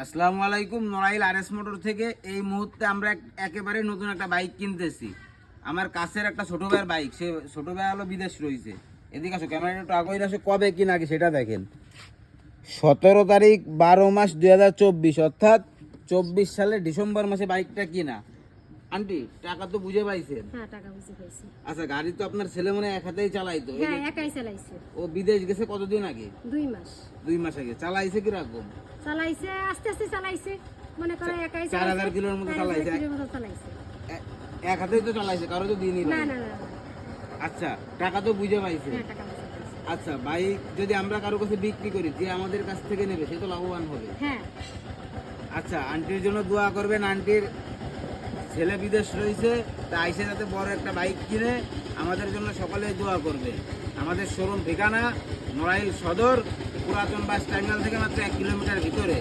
আসসালামু আলাইকুম। Narail RS motor থেকে এই মুহূর্তে আমরা একেবারে নতুন একটা বাইক কিনতেছি। আমার কাছের একটা ছোট ভাইয়ের বাইক, সে ছোট ভাই হলো বিদেশ রয়েছে। এদিকে আসো, ক্যামেরাটা একটু আগে আসো, কবে কিনা আগে সেটা দেখেন। 17 তারিখ 12 মাস 2024, অর্থাৎ 24 সালের ডিসেম্বর মাসে বাইকটা কিনা। আন্টি, টাকা তো বুঝে পাইছেন? হ্যাঁ, টাকা বুঝে পাইছি। আচ্ছা, গাড়ি তো আপনার ছেলে মনে হয় এক হাতেই চালাইতো? হ্যাঁ, একাই চালাইছে। ও বিদেশ গেছে কতদিন আগে? 2 মাস 2 মাস আগে। চালাইছে কিরকম? চালাইছে, আস্তে আস্তে চালাইছে, মনে করে একাই 4000 কিলোর মতো চালাইছে। 4000 কিলোর মতো চালাইছে। এক হাতেই তো চালাইছে, কারো তো দিনই না নাই। না না না। আচ্ছা, টাকা তো বুঝে পাইছে। হ্যাঁ, টাকা বুঝে পাইছি। আচ্ছা, বাইক যদি আমরা কারো কাছে বিক্রি করি, যে আমাদের কাছ থেকে নেবে সে তো লাভবান হবে। হ্যাঁ, আচ্ছা, আন্টির জন্য দোয়া করবেন। আন্টির ছেলে বিদেশ রয়েছে, তা আইসে যাতে বড় একটা বাইক কিনে আমাদের জন্য সকলে দোয়া করবে। আমাদের শোরুম ঠিকানা নড়াইল সদর, পুরাতন বাস টার্মিনাল থেকে মাত্র 1 কিলোমিটার ভিতরে।